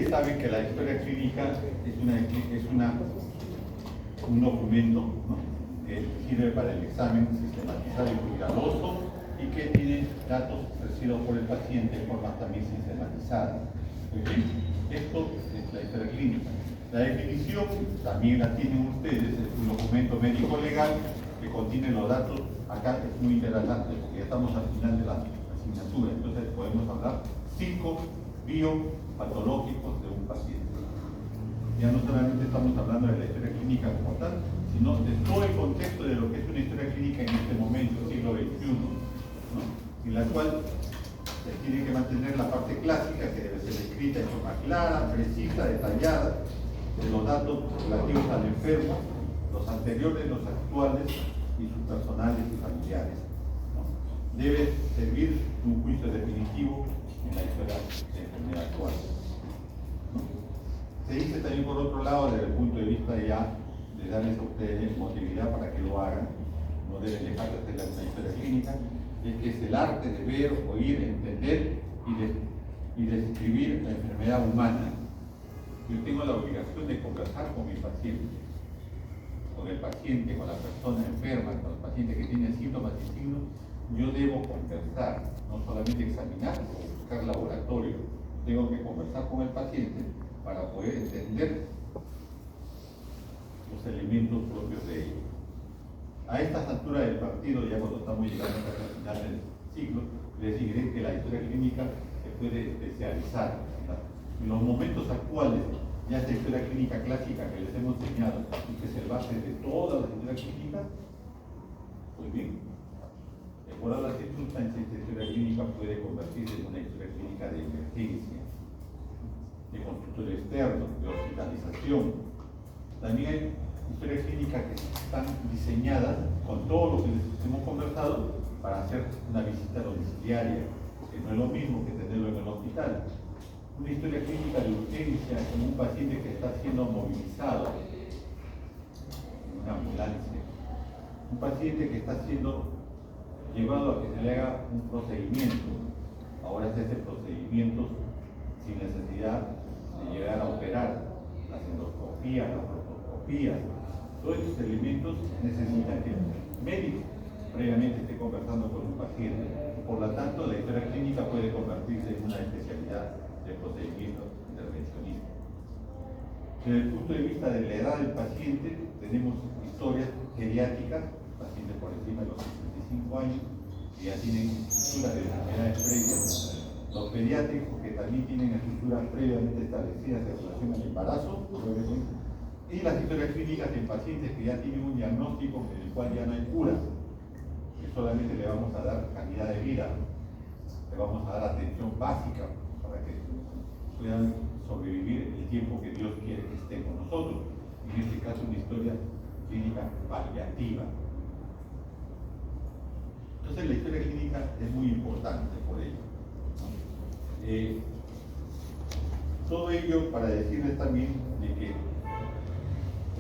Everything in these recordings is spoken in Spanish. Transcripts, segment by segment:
Ustedes saben que la historia clínica es un documento, ¿no?, que sirve para el examen sistematizado y cuidadoso y que tiene datos ofrecidos por el paciente en forma también sistematizada. ¿Okay? Esto es la historia clínica. La definición también la tienen ustedes, es un documento médico legal que contiene los datos. Acá es muy interesante porque ya estamos al final de la asignatura, entonces podemos hablar 5 biopatológicos de un paciente. Ya no solamente estamos hablando de la historia clínica como tal, sino de todo el contexto de lo que es una historia clínica en este momento, siglo XXI, ¿no?, en la cual se tiene que mantener la parte clásica, que debe ser escrita de forma clara, precisa, detallada, de los datos relativos al enfermo, los anteriores, los actuales y sus personales y familiares, ¿no? Debe servir un juicio definitivo en la historia de enfermedad actual, ¿no? Se dice también, por otro lado, desde el punto de vista ya de darles a ustedes motividad para que lo hagan, no deben dejar de hacer una historia clínica, es que es el arte de ver, oír, entender y describir la enfermedad humana. Yo tengo la obligación de conversar con mi paciente, con el paciente, con la persona enferma, con el paciente que tiene síntomas y signos. Yo debo conversar, no solamente examinar o buscar laboratorio. Tengo que conversar con el paciente para poder entender los elementos propios de ello. A estas alturas del partido, ya cuando estamos llegando al final del ciclo, les diré que la historia clínica se puede especializar, ¿verdad? En los momentos actuales, ya esta historia clínica clásica que les hemos enseñado y que es el base de todas las historias clínicas, pues bien, de acuerdo a las circunstancias, esta historia clínica puede convertirse en una historia clínica de emergencia, de consultorio externo, de hospitalización. También hay historias clínicas que están diseñadas con todo lo que les hemos conversado para hacer una visita domiciliaria, que no es lo mismo que tenerlo en el hospital. Una historia clínica de urgencia con un paciente que está siendo movilizado en una ambulancia, un paciente que está siendo llevado a que se le haga un procedimiento. Ahora se hace procedimientos sin necesidad de llegar a operar, las endoscopías, las proctoscopías. Todos estos elementos necesitan que el médico previamente esté conversando con un paciente. Por lo tanto, la historia clínica puede convertirse en una especialidad de procedimientos intervencionistas. Desde el punto de vista de la edad del paciente, tenemos historias geriátricas, pacientes por encima de los 65 años, que ya tienen estructuras de enfermedades previas, los pediátricos que también tienen estructuras previamente establecidas en relación al embarazo, y las historias clínicas en pacientes que ya tienen un diagnóstico en el cual ya no hay cura, que solamente le vamos a dar calidad de vida, le vamos a dar atención básica para que puedan sobrevivir el tiempo que Dios quiere que estén con nosotros. En este caso, una historia clínica paliativa. Entonces, la historia clínica es muy importante por ello, ¿no? Todo ello para decirles también de que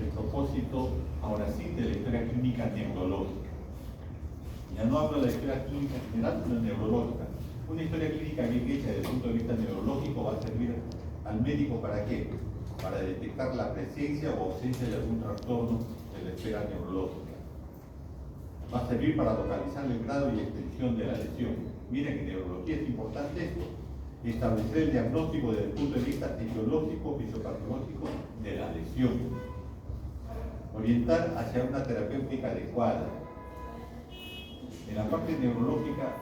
el propósito, ahora sí, de la historia clínica neurológica. Ya no hablo de la historia clínica general, sino neurológica. Una historia clínica bien hecha desde el punto de vista neurológico va a servir al médico ¿para qué? Para detectar la presencia o ausencia de algún trastorno de la esfera neurológica. Va a servir para localizar el grado y extensión de la lesión. Miren que en neurología es importante esto, establecer el diagnóstico desde el punto de vista etiológico, fisiopatológico de la lesión. Orientar hacia una terapéutica adecuada. En la parte neurológica,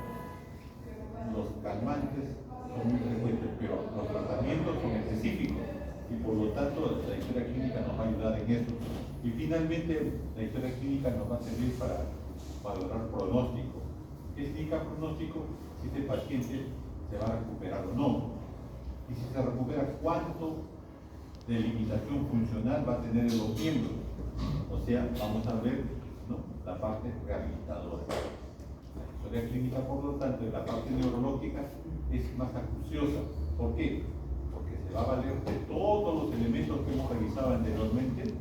los calmantes son muy frecuentes, pero los tratamientos son específicos y por lo tanto la historia clínica nos va a ayudar en eso. Y finalmente, la historia clínica nos va a servir para valorar pronóstico. ¿Qué significa pronóstico? Si este paciente se va a recuperar o no. Y si se recupera, ¿cuánto de limitación funcional va a tener en los miembros? O sea, vamos a ver, ¿no?, la parte rehabilitadora. La historia clínica, por lo tanto, en la parte neurológica es más acuciosa. ¿Por qué? Porque se va a valer de todos los elementos que hemos revisado anteriormente,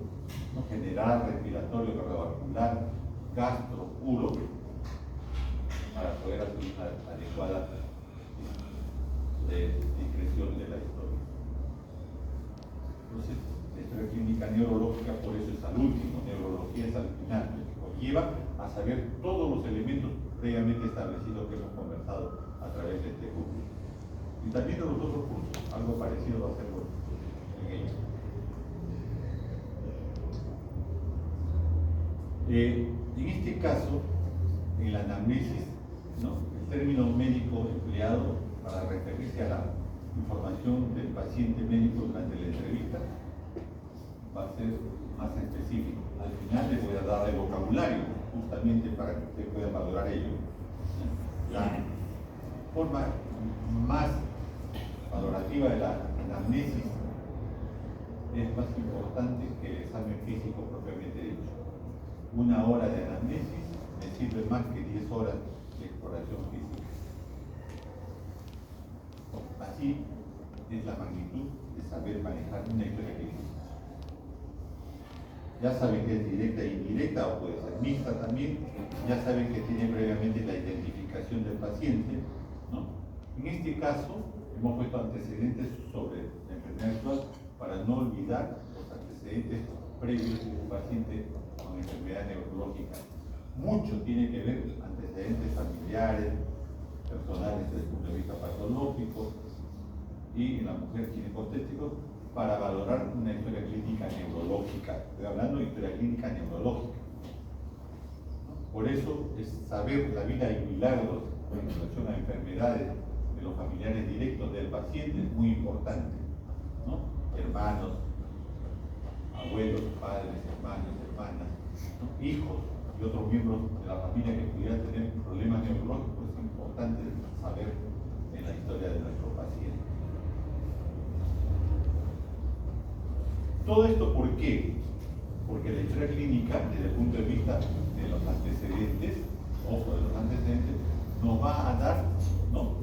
¿no?, general, respiratorio, cardiovascular, gastro, uro, para poder hacer una adecuada descripción de la historia. Entonces, la historia clínica neurológica, por eso es al último, neurología es al final, nos lleva a saber todos los elementos previamente establecidos que hemos conversado a través de este curso. Y también de los otros cursos, algo parecido va a ser en ellos. En este caso, en la anamnesis, ¿no?, el término médico empleado para referirse a la información del paciente médico durante la entrevista va a ser más específico. Al final les voy a dar el vocabulario, justamente para que ustedes puedan valorar ello. La forma más valorativa de la anamnesis es más importante que el examen físico propiamente dicho. 1 hora de anamnesis me sirve más que 10 horas de exploración física. Así es la magnitud de saber manejar una historia clínica. Ya saben que es directa e indirecta, o puede ser mixta también. Ya saben que tiene previamente la identificación del paciente, ¿no? En este caso, hemos puesto antecedentes sobre la enfermedad actual para no olvidar los antecedentes previos de un paciente con enfermedad neurológica. Mucho tiene que ver antecedentes familiares, personales desde el punto de vista patológico, y en la mujer ginecotéstico para valorar una historia clínica neurológica. Estoy hablando de historia clínica neurológica. Por eso es saber la vida y milagros en relación a enfermedades de los familiares directos del paciente es muy importante, ¿no? Hermanos, abuelos, padres, hermanos, hermanas, ¿no?, hijos y otros miembros de la familia que pudieran tener problemas neurológicos. Es importante saber en la historia de nuestro paciente. Todo esto, ¿por qué? Porque la historia clínica, desde el punto de vista de los antecedentes, ojo, de los antecedentes, nos va a dar, ¿no?,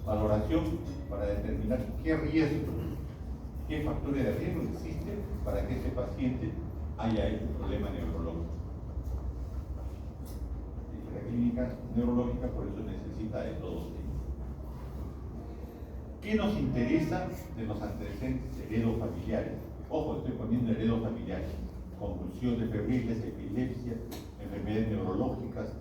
valoración para determinar qué riesgo, qué factores de riesgo existen para que ese paciente haya hecho un problema neurológico. La historia clínica neurológica por eso necesita de todos ellos. ¿Qué nos interesa de los antecedentes heredofamiliares? Ojo, estoy poniendo heredofamiliares: convulsiones febriles, epilepsia, enfermedades neurológicas.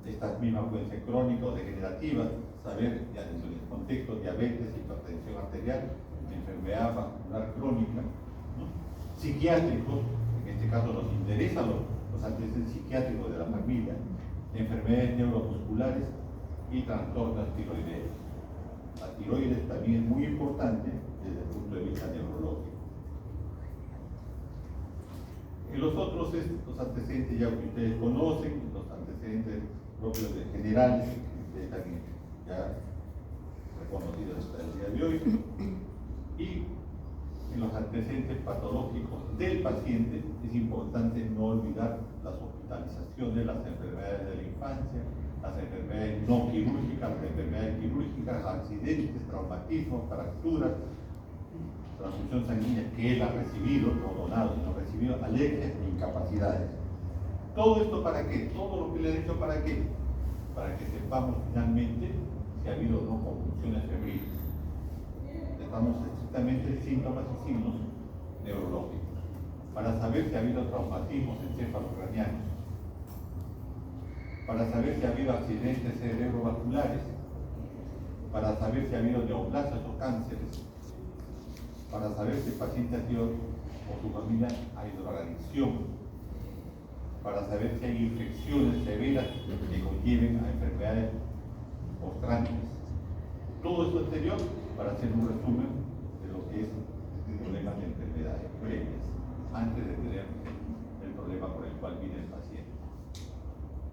Estas mismas pueden ser crónicas o degenerativas, saber ya dentro del contexto diabetes, hipertensión arterial, enfermedad vascular crónica, ¿no? Psiquiátricos, en este caso nos interesan los antecedentes psiquiátricos de la familia, enfermedades neuromusculares y trastornos tiroideos. La tiroides también es muy importante desde el punto de vista neurológico. En los otros, los antecedentes ya que ustedes conocen, los antecedentes propios de generales, que están ya reconocidos hasta el día de hoy, y en los antecedentes patológicos del paciente es importante no olvidar las hospitalizaciones, las enfermedades de la infancia, las enfermedades no quirúrgicas, las enfermedades quirúrgicas, accidentes, traumatismos, fracturas, transfusión sanguínea que él ha recibido, no donado, sino recibido, alergias e incapacidades. ¿Todo esto para qué? Todo lo que le he dicho, ¿para qué? Para que sepamos finalmente si ha habido o no convulsiones febriles. Sepamos estrictamente síntomas y signos neurológicos. Para saber si ha habido traumatismos encefalocranianos. Para saber si ha habido accidentes cerebrovasculares. Para saber si ha habido neoplasias o cánceres. Para saber si el paciente ha sido o su familia ha ido a la adicción. Para saber si hay infecciones severas que conlleven a enfermedades postrantes. Todo esto anterior para hacer un resumen de lo que es el problema de enfermedades previas, antes de tener el problema por el cual viene el paciente.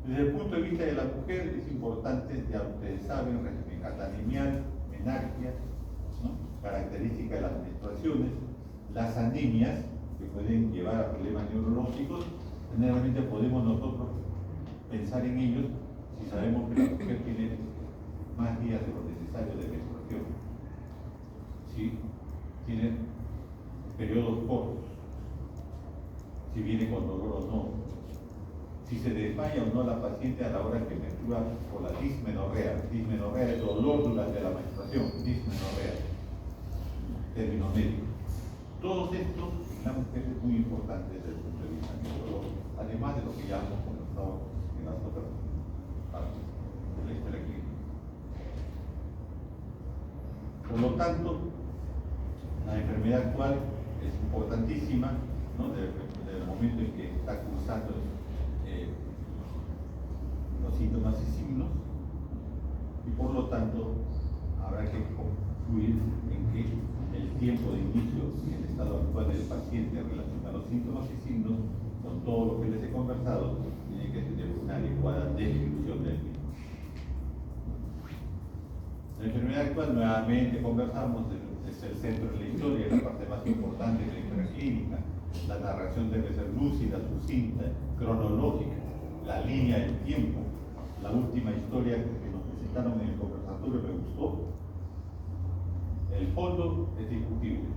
Desde el punto de vista de la mujer es importante, ya ustedes saben, régimen catamenial, menarquia, ¿no?, característica de las menstruaciones, las anemias que pueden llevar a problemas neurológicos. Generalmente podemos nosotros pensar en ellos si sabemos que la mujer tiene más días de lo necesario de menstruación, si tiene periodos cortos, si viene con dolor o no, si se desmaya o no la paciente a la hora que menstrua por la dismenorrea. Dismenorrea es dolor durante la menstruación, dismenorrea, término médico. Todos estos enfermedad actual es importantísima, ¿no? Desde el momento en que está cursando los síntomas y signos, y por lo tanto habrá que concluir en que el tiempo de inicio y el estado actual del paciente en relación a los síntomas y signos, con todo lo que les he conversado, tiene que tener una adecuada descripción del mismo. La enfermedad actual, nuevamente conversamos, es el centro de la historia, es la parte más importante de la historia clínica. La narración debe ser lúcida, sucinta, cronológica, la línea del tiempo. La última historia que nos presentaron en el conversatorio me gustó. El fondo es discutible,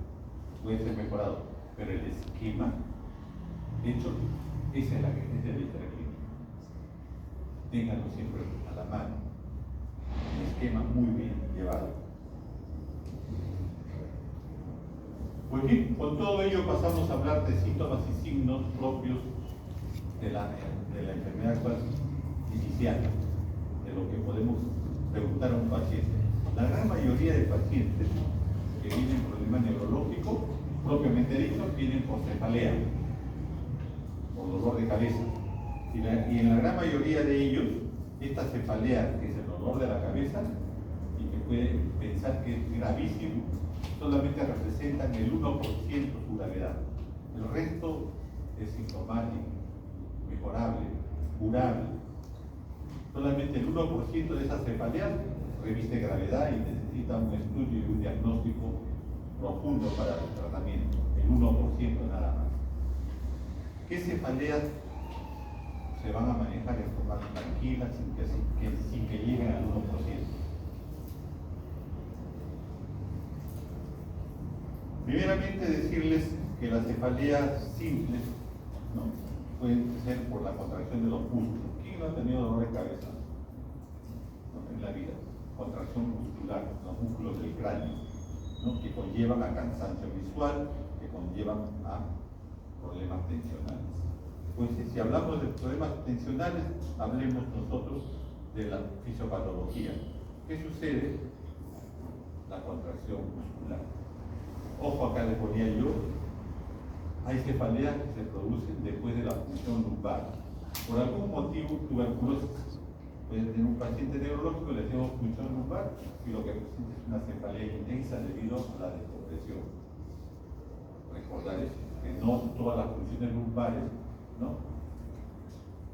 puede ser mejorado, pero el esquema, de hecho, esa es la historia clínica. Ténganlo siempre a la mano. El esquema muy bien llevado. Pues bien, con todo ello pasamos a hablar de síntomas y signos propios de la enfermedad actual inicial, de lo que podemos preguntar a un paciente. La gran mayoría de pacientes que tienen problema neurológico, propiamente dicho, vienen por cefalea, por dolor de cabeza. Y en la gran mayoría de ellos, esta cefalea, que es el dolor de la cabeza, y que puede pensar que es gravísimo, solamente representan el 1% su gravedad. El resto es sintomático, mejorable, curable. Solamente el 1% de esa cefalea reviste gravedad y necesita un estudio y un diagnóstico profundo para el tratamiento. El 1% nada más. ¿Qué cefaleas se van a manejar en forma tranquila sin que lleguen al 1%? Primeramente decirles que las cefaleas simples, ¿no?, pueden ser por la contracción de los músculos. ¿Quién no ha tenido dolor de cabeza, ¿no?, en la vida? Contracción muscular, los músculos del cráneo, ¿no?, que conllevan a cansancio visual, que conllevan a problemas tensionales. Pues si hablamos de problemas tensionales, hablemos nosotros de la fisiopatología. ¿Qué sucede? La contracción muscular. Ojo, acá le ponía yo, hay cefaleas que se producen después de la punción lumbar. Por algún motivo, tuberculosis. Puede tener un paciente neurológico, le hacemos punción lumbar y lo que presenta es una cefalea intensa debido a la descompresión. Recordar eso, que no todas las funciones lumbares, ¿no?,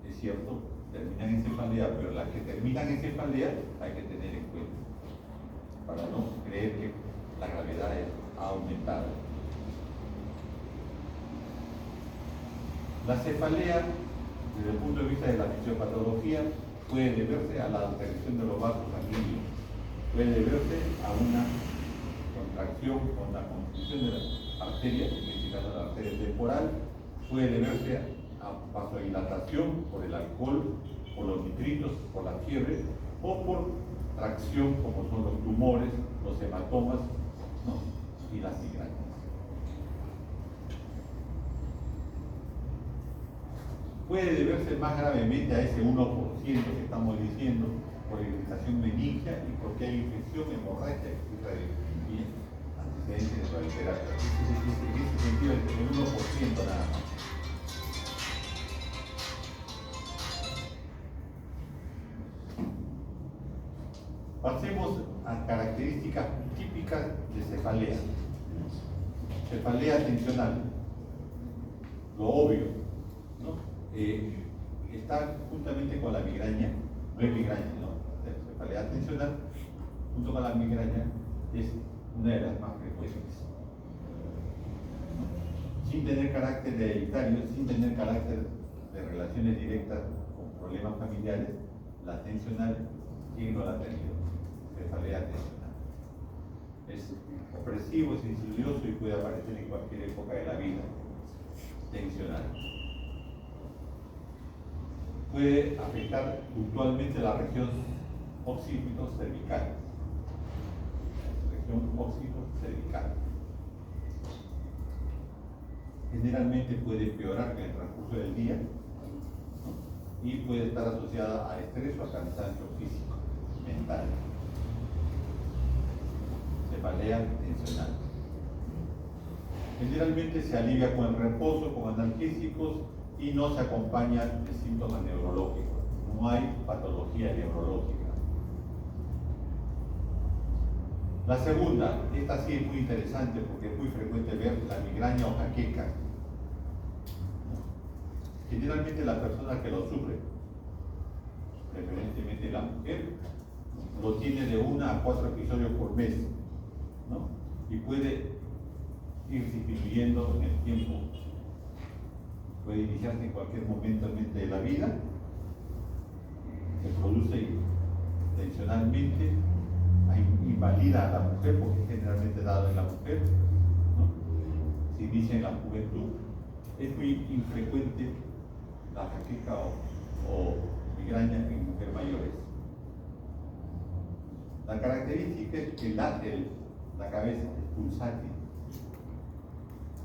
es cierto, terminan en cefalea, pero las que terminan en cefalea hay que tener en cuenta para no creer que la gravedad ha aumentado. La cefalea, desde el punto de vista de la fisiopatología, puede deberse a la alteración de los vasos sanguíneos, puede deberse a una contracción o una constricción de la arteria, en este caso la arteria temporal, puede deberse a vasodilatación por el alcohol, por los nitritos, por la fiebre, o por tracción, como son los tumores, los hematomas, ¿no?, y las migrañas. Puede deberse más gravemente a ese 1% que estamos diciendo, por irritación meningia y porque hay infección hemorrágica y antecedentes de radioterapia. En ese sentido, el 1% nada más. Pasemos a características típicas de cefalea. Cefalea tensional, lo obvio, ¿no? Está juntamente con la migraña, no es migraña, ¿no? La cefalea tensional, junto con la migraña, es una de las más frecuentes. Sin tener carácter hereditario, sin tener carácter de relaciones directas con problemas familiares, la tensional, ¿quién no la ha tenido? Cefalea tensional. Es opresivo, es insidioso y puede aparecer en cualquier época de la vida. Tensional. Puede afectar puntualmente la región occipito-cervical. Región occipito-cervical. Generalmente puede empeorar en el transcurso del día, ¿no?, y puede estar asociada a estrés o a cansancio físico, mental. Cefalea tensional. Generalmente se alivia con el reposo, con analgésicos y no se acompaña de síntomas neurológicos. No hay patología neurológica. La segunda, esta sí es muy interesante porque es muy frecuente ver la migraña o jaqueca. Generalmente la persona que lo sufre, preferentemente la mujer, lo tiene de 1 a 4 episodios por mes, ¿no? Y puede ir disminuyendo en el tiempo. Puede iniciarse en cualquier momento de la vida, se produce intencionalmente, invalida a la mujer porque es generalmente dado en la mujer, ¿no? Se inicia en la juventud. Es muy infrecuente la jaqueca o migraña en mujeres mayores. La característica es que la cabeza es pulsátil,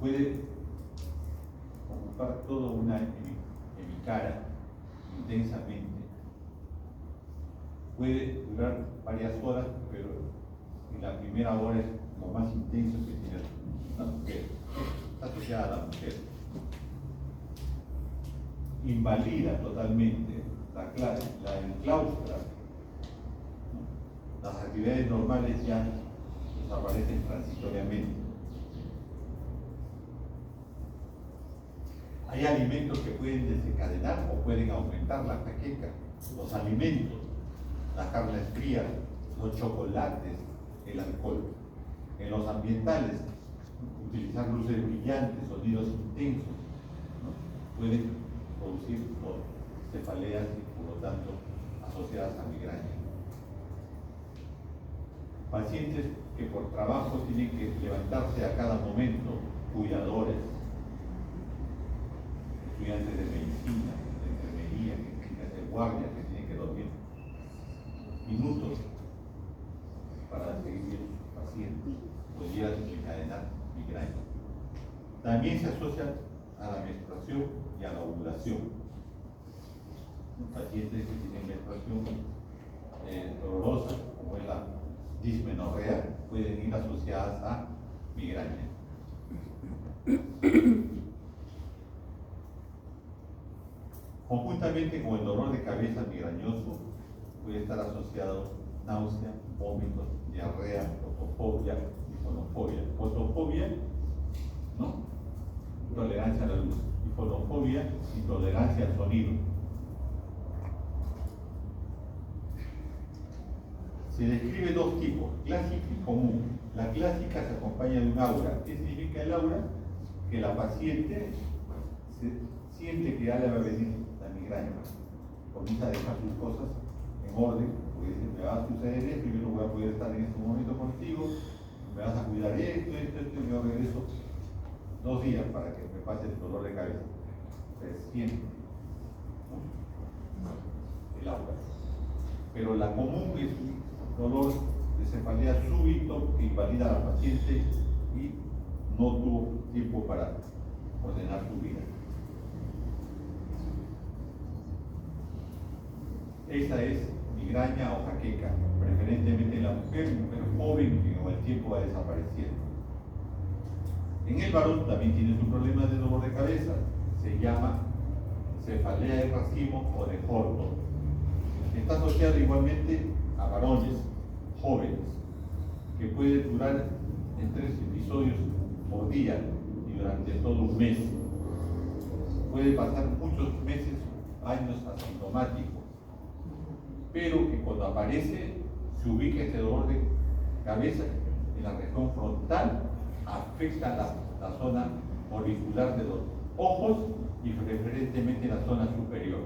puede ocupar toda una hemicara intensamente. Puede durar varias horas, pero en la primera hora es lo más intenso que tiene la mujer. Está asociada a la mujer. Invalida totalmente la enclaustra. Las actividades normales ya desaparecen transitoriamente. Hay alimentos que pueden desencadenar o pueden aumentar la jaqueca. Los alimentos, las carnes frías, los chocolates, el alcohol. En los ambientales, utilizar luces brillantes, sonidos intensos, ¿no? Pueden producir cefaleas y por lo tanto asociadas a migraña. Pacientes que por trabajo tienen que levantarse a cada momento, cuidadores, estudiantes de medicina, de enfermería, que tienen que hacer guardia, que tienen que dormir minutos para seguir pacientes, podría desencadenar migraña. También se asocia a la menstruación y a la ovulación. Pacientes que tienen menstruación dolorosa, como es la dismenorrea, pueden ir asociadas a migraña. Conjuntamente con el dolor de cabeza migrañoso puede estar asociado náusea, vómitos, diarrea, fotofobia y fonofobia. Fotofobia, ¿no? Intolerancia a la luz. Y fonofobia, intolerancia al sonido. Se describe dos tipos, clásica y común. La clásica se acompaña de un aura. ¿Qué significa el aura? Que la paciente siente que ya le va a venir la migraña. Comienza a dejar sus cosas en orden, porque dice, me va a suceder esto, yo no voy a poder estar en este momento contigo, me vas a cuidar esto, y yo regreso 2 días para que me pase el dolor de cabeza. Se siente, ¿no? El aura. Pero la común es un dolor de cefalea súbito que invalida a la paciente y no tuvo tiempo para ordenar su vida. Esa es migraña o jaqueca, preferentemente en la mujer joven que con el tiempo va desapareciendo. En el varón también tiene su problema de dolor de cabeza, se llama cefalea de racimo o de Horton. Está asociado igualmente a varones jóvenes, que puede durar en 3 episodios por día y durante todo un mes. Puede pasar muchos meses, años asintomáticos, pero que cuando aparece se ubica este dolor de cabeza en la región frontal, afecta la zona auricular de los ojos y preferentemente la zona superior.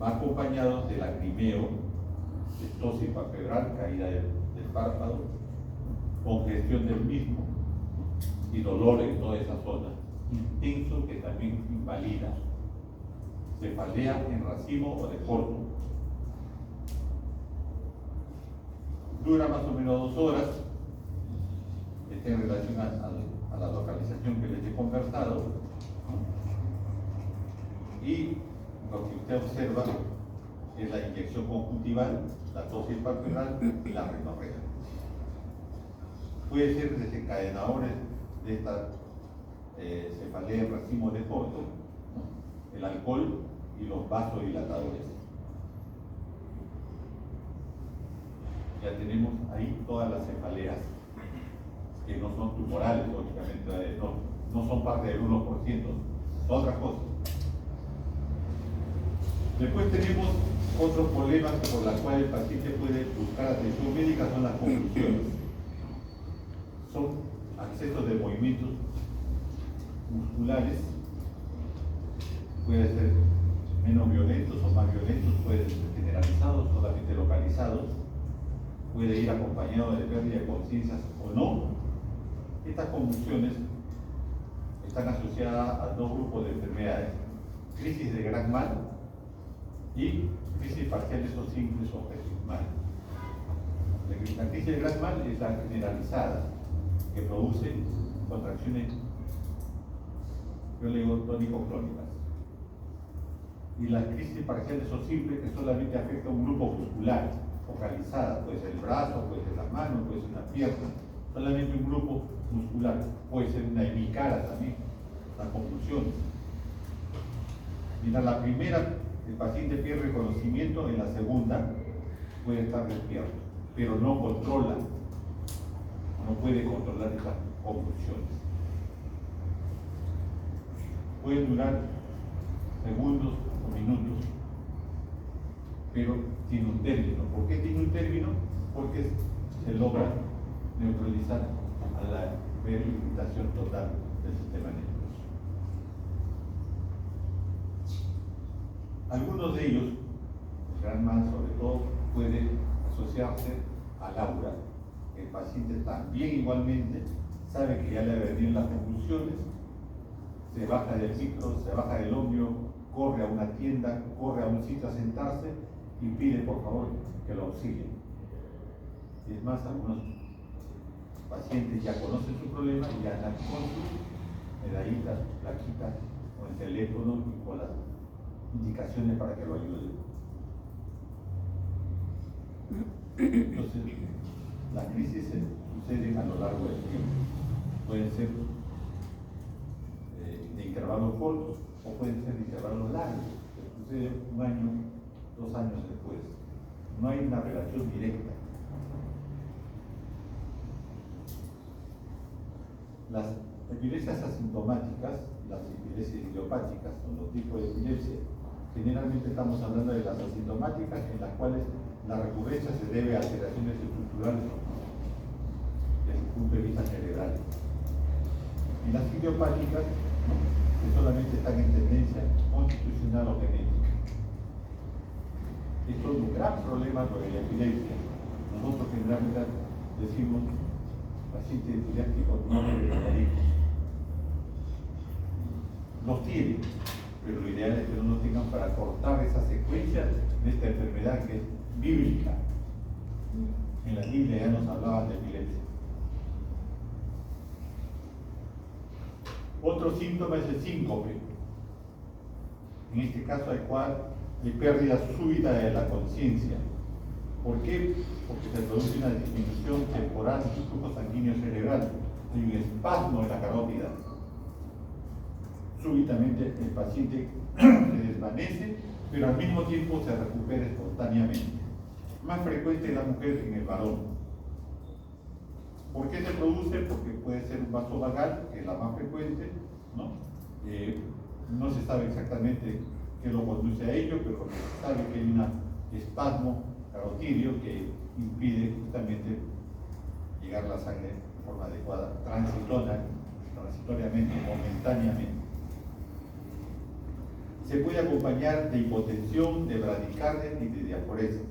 Va acompañado de lacrimeo, de tos y palpebral, caída del párpado, congestión del mismo y dolor en toda esa zona, intenso que también invalida. Cefalea en racimo o de Horton. Dura más o menos 2 horas, está en relación a la localización que les he conversado, y lo que usted observa es la inyección conjuntival, la tos palpebral y la rinorrea. puede ser desencadenadores de esta cefalea en racimo de Porto, ¿no? El alcohol y los vasodilatadores. Ya tenemos ahí todas las cefaleas, que no son tumorales, lógicamente, no son parte del 1%, son otra cosa. Después tenemos otros problemas por los cuales el paciente puede buscar atención médica, son las convulsiones. Son accesos de movimientos musculares, pueden ser menos violentos o más violentos, pueden ser generalizados, solamente localizados, puede ir acompañado de pérdida de conciencia o no. Estas convulsiones están asociadas a dos grupos de enfermedades: crisis de gran mal y crisis parciales o simples o mal. La crisis de gran mal es la generalizada, que produce contracciones, yo le digo, tónico-clónicas. Y las crisis parciales o simples, que solamente afecta a un grupo muscular, focalizada, puede ser el brazo, puede ser la mano, puede ser una pierna, solamente un grupo muscular, puede ser una hemicara también, las convulsiones. Mira, la primera, el paciente pierde conocimiento, en la segunda puede estar despierto, pero no controla, no puede controlar esas convulsiones. Pueden durar segundos o minutos, pero tiene un término. ¿Por qué tiene un término? Porque se logra neutralizar a la rehabilitación total del sistema nervioso. Algunos de ellos, el gran mal sobre todo, puede asociarse al aura. El paciente también igualmente sabe que ya le ha venido las convulsiones, se baja del micro, se baja del ómnibus, corre a una tienda, corre a un sitio a sentarse y pide por favor que lo auxilien. Y es más, algunos pacientes ya conocen su problema y ya andan con su medallita, plaquita, con el teléfono y con las indicaciones para que lo ayuden. Entonces, las crisis suceden a lo largo del tiempo. Pueden ser de intervalos cortos o pueden ser de intervalos largos, que sucede 1 año, 2 años después. No hay una relación directa. Las epilepsias asintomáticas, las epilepsias idiopáticas, son los tipos de epilepsia. Generalmente estamos hablando de las asintomáticas, en las cuales la recurrencia se debe a alteraciones estructurales desde el punto de vista cerebral. Y las idiopáticas, ¿no?, que solamente están en tendencia constitucional o genética. Esto es un gran problema con la epilepsia. Nosotros generalmente decimos paciente epiléptico no debe. Los tienen, pero lo ideal es que no los tengan para cortar esa secuencia de esta enfermedad que es bíblica. En la Biblia ya nos hablaban de epilepsia. Otro síntoma es el síncope. En este caso hay pérdida súbita de la conciencia. ¿Por qué? Porque se produce una disminución temporal del flujo sanguíneo cerebral. Hay un espasmo en la carótida. Súbitamente el paciente se desvanece, pero al mismo tiempo se recupera espontáneamente. Más frecuente en la mujer que en el varón. ¿Por qué se produce? Porque puede ser un vaso vagal, que es la más frecuente, ¿no? No se sabe exactamente qué lo conduce a ello, pero se sabe que hay un espasmo carotidio que impide justamente llegar la sangre de forma adecuada, transitoriamente, momentáneamente. Se puede acompañar de hipotensión, de bradicardia y de diaforesis.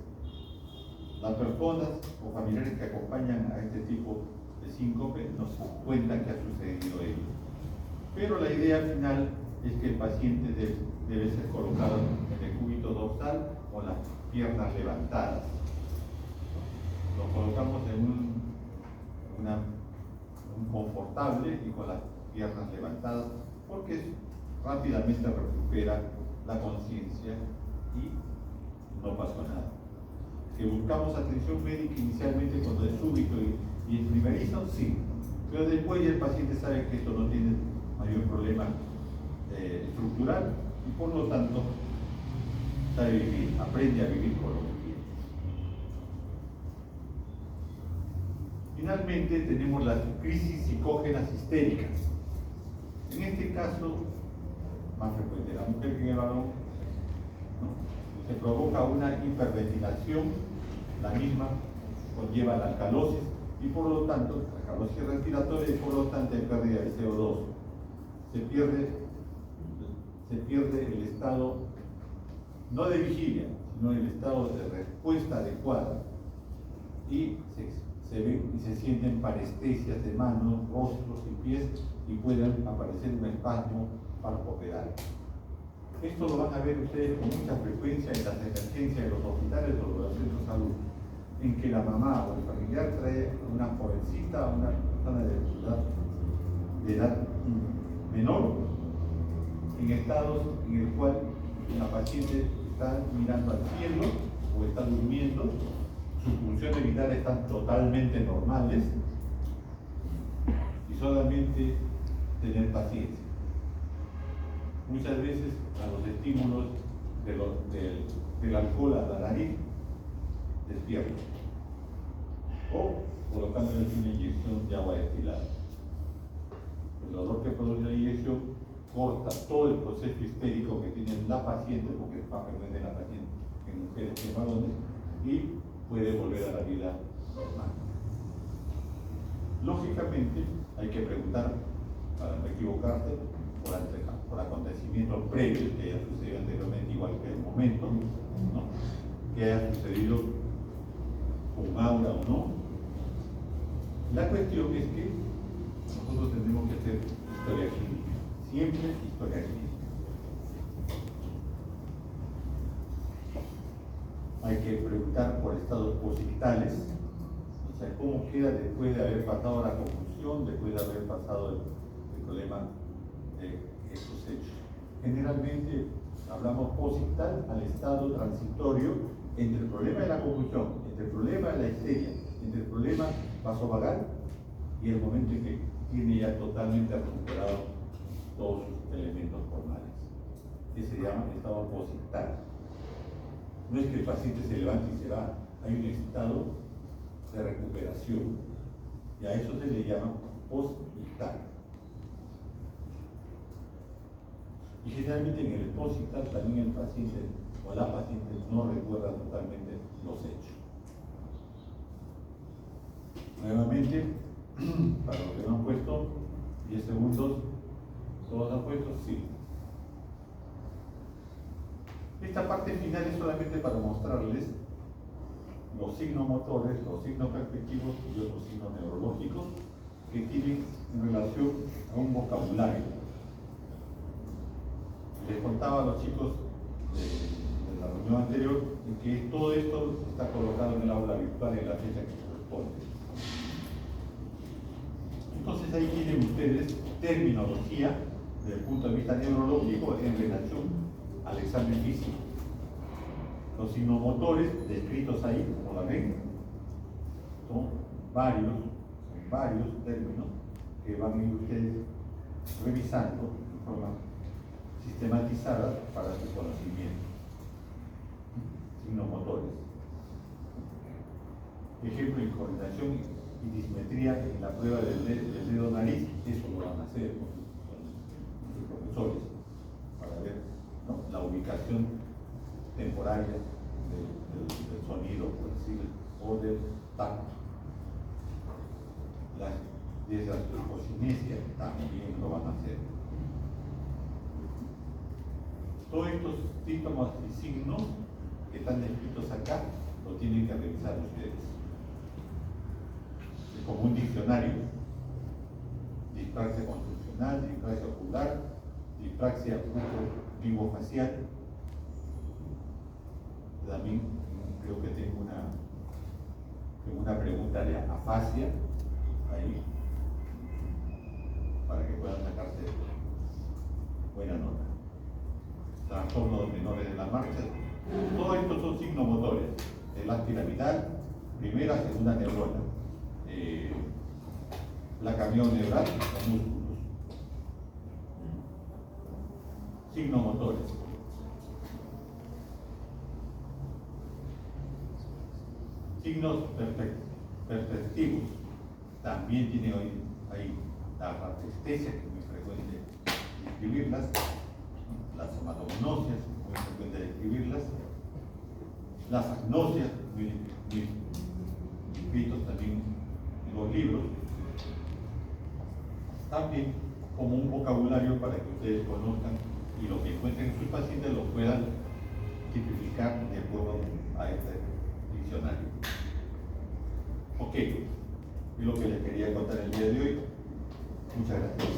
Las personas o familiares que acompañan a este tipo de síncope nos cuentan que ha sucedido ello. Pero la idea final es que el paciente debe ser colocado en el cúbito dorsal con las piernas levantadas. Lo colocamos en un confortable y con las piernas levantadas, porque rápidamente recupera la conciencia y no pasó nada. Que buscamos atención médica inicialmente cuando es súbito Y el primerizo sí, pero después ya el paciente sabe que esto no tiene mayor problema estructural y por lo tanto sabe vivir, aprende a vivir con lo que tiene. Finalmente tenemos las crisis psicógenas histéricas. En este caso, más frecuente en la mujer que en el varón, ¿no? Se provoca una hiperventilación, la misma conlleva la alcalosis y por lo tanto, la alcalosis respiratoria y por lo tanto hay pérdida de CO2. Se pierde el estado, no de vigilia, sino el estado de respuesta adecuada y se ven y se sienten parestesias de manos, rostros y pies y pueden aparecer un espasmo palpopedal. Esto lo van a ver ustedes con mucha frecuencia en las emergencias de los hospitales o de los centros de salud, en que la mamá o el familiar trae a una jovencita, a una persona de edad menor, en estados en el cual la paciente está mirando al cielo o está durmiendo, sus funciones vitales están totalmente normales y solamente tener paciencia. Muchas veces a los estímulos del alcohol a la nariz despierta o colocándole una inyección de agua destilada. El dolor que produce la inyección corta todo el proceso histérico que tiene la paciente, porque es más frecuente en la paciente en mujeres que en varones, y puede volver a la vida normal. Lógicamente, hay que preguntar, para no equivocarse, por acontecimientos previos que haya sucedido anteriormente, igual que el momento, ¿no? Que haya sucedido con aura o no. La cuestión es que nosotros tenemos que hacer historia clínica, siempre historia clínica. Hay que preguntar por estados positales, o sea, cómo queda después de haber pasado la confusión, después de haber pasado el problema de estos hechos. Generalmente hablamos posictal al estado transitorio entre el problema de la confusión, entre el problema de la histeria, entre el problema vasovagal y el momento en que tiene ya totalmente recuperado todos sus elementos formales, que se llama estado posictal. No es que el paciente se levante y se va, hay un estado de recuperación y a eso se le llama posictal. Y generalmente en el posictal también el paciente o la paciente no recuerda totalmente los hechos. Nuevamente, para los que no han puesto 10 segundos, ¿todos han puesto? Sí. Esta parte final es solamente para mostrarles los signos motores, los signos perspectivos y otros signos neurológicos que tienen en relación a un vocabulario. Les contaba a los chicos de la reunión anterior que todo esto está colocado en el aula virtual en la fecha que corresponde. Entonces ahí tienen ustedes terminología desde el punto de vista neurológico en relación al examen físico. Los signos motores descritos ahí, como la ven, son varios términos que van a ir ustedes revisando de forma sistematizada para su conocimiento. Signos motores. Ejemplo, incoordinación y dismetría en la prueba del dedo nariz, eso lo van a hacer con sus profesores para ver, ¿no?, la ubicación temporaria del sonido, por decir, o del tacto. Las desgastrocinesias también lo van a hacer. Todos estos síntomas y signos que están descritos acá lo tienen que revisar ustedes. Es como un diccionario: dispraxia constitucional, dispraxia ocular, dispraxia buco-linguofacial. También creo que tengo una pregunta de afasia ahí para que puedan sacarse buena nota. Trastornos menores de la marcha. Todos estos son signos motores. El piramidal, primera, segunda neurona. la camión neural, los músculos, signomotores, signos perspectivos, también tiene hoy ahí la radiestesia, que es muy frecuente escribirlas, las somatognosias, muy frecuente escribirlas, las agnosias, muy escritos también en los libros, también como un vocabulario para que ustedes conozcan y lo que encuentren en sus pacientes lo puedan tipificar de acuerdo a este diccionario. Ok, es lo que les quería contar el día de hoy. Muchas gracias.